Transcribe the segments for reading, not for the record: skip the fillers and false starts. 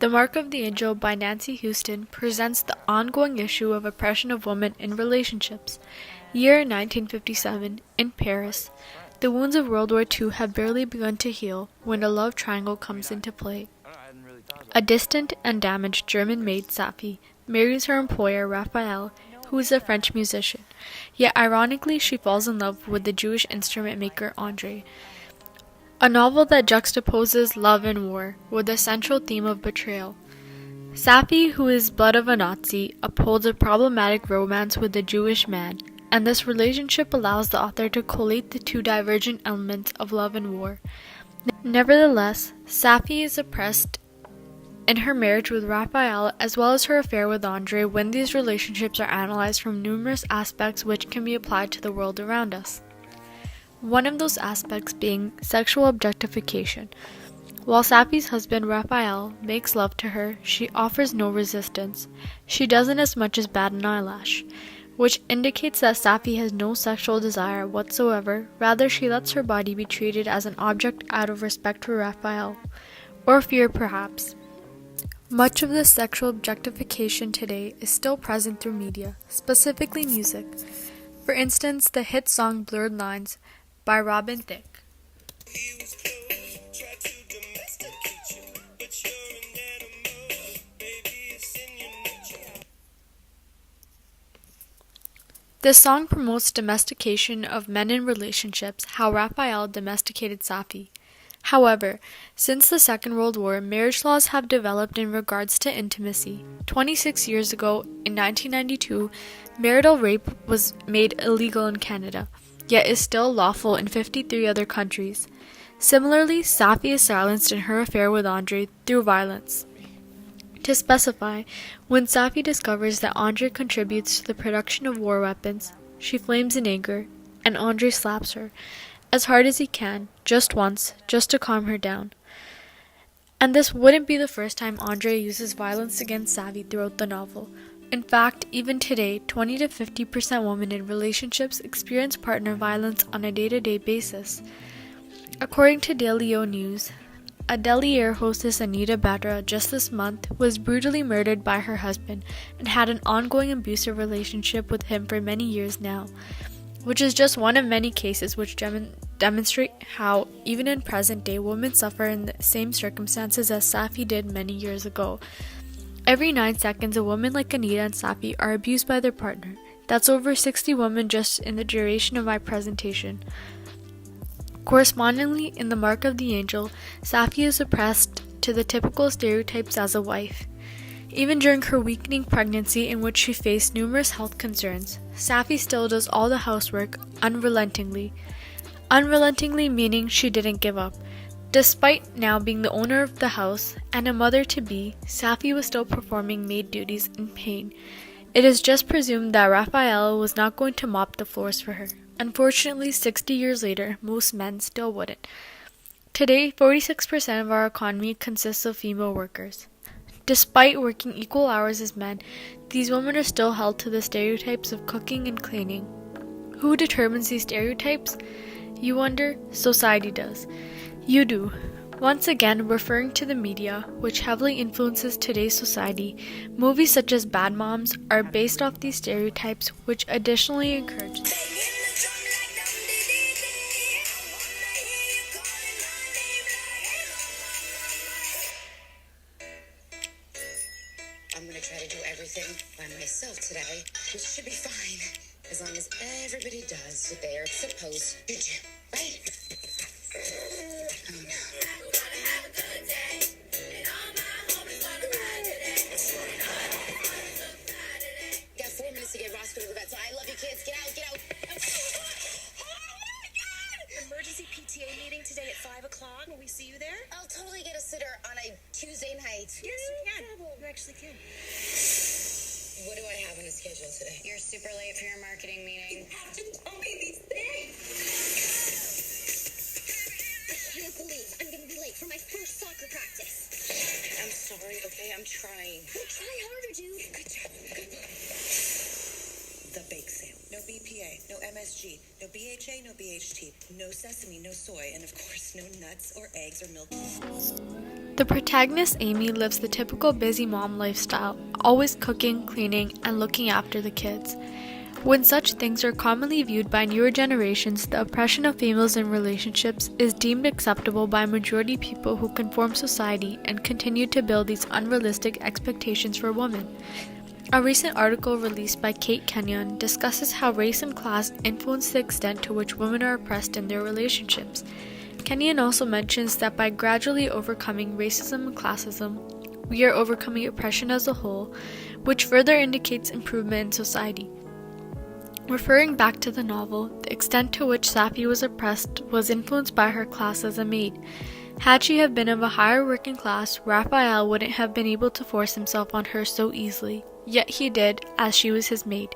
The Mark of the Angel by Nancy Houston presents the ongoing issue of oppression of women in relationships. Year 1957, in Paris. The wounds of World War II have barely begun to heal when a love triangle comes into play. A distant and damaged German maid, Safi, marries her employer, Raphael, who is a French musician. Yet ironically, she falls in love with the Jewish instrument maker, André. A novel that juxtaposes love and war, with a central theme of betrayal. Safi, who is blood of a Nazi, upholds a problematic romance with a Jewish man, and this relationship allows the author to collate the two divergent elements of love and war. Nevertheless, Safi is oppressed in her marriage with Raphael as well as her affair with André when these relationships are analyzed from numerous aspects which can be applied to the world around us. One of those aspects being sexual objectification. While Safi's husband, Raphael, makes love to her, she offers no resistance. She doesn't as much as bat an eyelash, which indicates that Safi has no sexual desire whatsoever, rather she lets her body be treated as an object out of respect for Raphael, or fear perhaps. Much of this sexual objectification today is still present through media, specifically music. For instance, the hit song Blurred Lines by Robin Thicke. This song promotes domestication of men in relationships, how Raphael domesticated Safi. However, since the Second World War, marriage laws have developed in regards to intimacy. 26 years ago, in 1992, marital rape was made illegal in Canada, yet is still lawful in 53 other countries. Similarly, Safi is silenced in her affair with André through violence. To specify, when Safi discovers that André contributes to the production of war weapons, she flames in anger, and André slaps her, as hard as he can, just once, just to calm her down. And this wouldn't be the first time André uses violence against Safi throughout the novel. In fact, even today, 20 to 50% women in relationships experience partner violence on a day-to-day basis. According to Daily O News, a Delhi air hostess Anita Batra just this month was brutally murdered by her husband and had an ongoing abusive relationship with him for many years now, which is just one of many cases which demonstrate how, even in present day, women suffer in the same circumstances as Safi did many years ago. Every 9 seconds, a woman like Anita and Safi are abused by their partner. That's over 60 women just in the duration of my presentation. Correspondingly, in The Mark of the Angel, Safi is oppressed to the typical stereotypes as a wife. Even during her weakening pregnancy, in which she faced numerous health concerns, Safi still does all the housework unrelentingly. Unrelentingly meaning she didn't give up. Despite now being the owner of the house and a mother-to-be, Safi was still performing maid duties in pain. It is just presumed that Raphael was not going to mop the floors for her. Unfortunately, 60 years later, most men still wouldn't. Today, 46% of our economy consists of female workers. Despite working equal hours as men, these women are still held to the stereotypes of cooking and cleaning. Who determines these stereotypes? You wonder? Society does. You do. Once again, referring to the media, which heavily influences today's society, movies such as Bad Moms are based off these stereotypes, which additionally encourage I'm gonna try to do everything by myself today, which should be fine, as long as everybody does what they are supposed to do, right? Oh no. Got 4 minutes to get Roscoe to the vet, so I love you kids. Get out, get out. Oh my God! Emergency PTA meeting today at 5 o'clock. Will we see you there? I'll totally get a sitter on a Tuesday night. Yes, you can. You actually can. What do I have on the schedule today? You're super late for your marketing meeting. You have to tell me these things. I can't believe I'm gonna be late for my first soccer practice. I'm sorry, okay? I'm trying. Well, try harder, dude. Good job. Good job. The bake sale. No BPA, no MSG, no BHA, no BHT, no sesame, no soy, and of course, no nuts or eggs or milk. The protagonist Amy lives the typical busy mom lifestyle, always cooking, cleaning, and looking after the kids. When such things are commonly viewed by newer generations, the oppression of females in relationships is deemed acceptable by majority people who conform society and continue to build these unrealistic expectations for women. A recent article released by Kate Kenyon discusses how race and class influence the extent to which women are oppressed in their relationships. Kenyon also mentions that by gradually overcoming racism and classism, we are overcoming oppression as a whole, which further indicates improvement in society. Referring back to the novel, the extent to which Safi was oppressed was influenced by her class as a maid. Had she have been of a higher working class, Raphael wouldn't have been able to force himself on her so easily, yet he did, as she was his maid.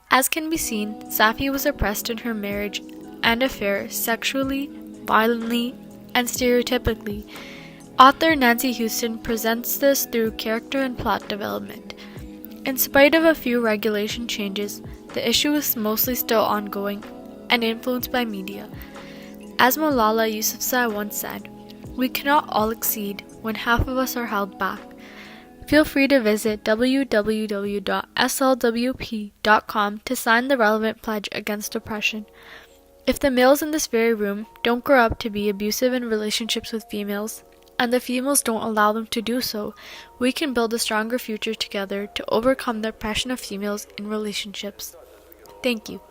As can be seen, Safi was oppressed in her marriage and affair sexually, violently, and stereotypically. Author Nancy Houston presents this through character and plot development. In spite of a few regulation changes, the issue is mostly still ongoing and influenced by media. As Malala Yousafzai once said, "We cannot all exceed when half of us are held back." Feel free to visit www.slwp.com to sign the relevant pledge against oppression. If the males in this very room don't grow up to be abusive in relationships with females, and the females don't allow them to do so, we can build a stronger future together to overcome the oppression of females in relationships. Thank you.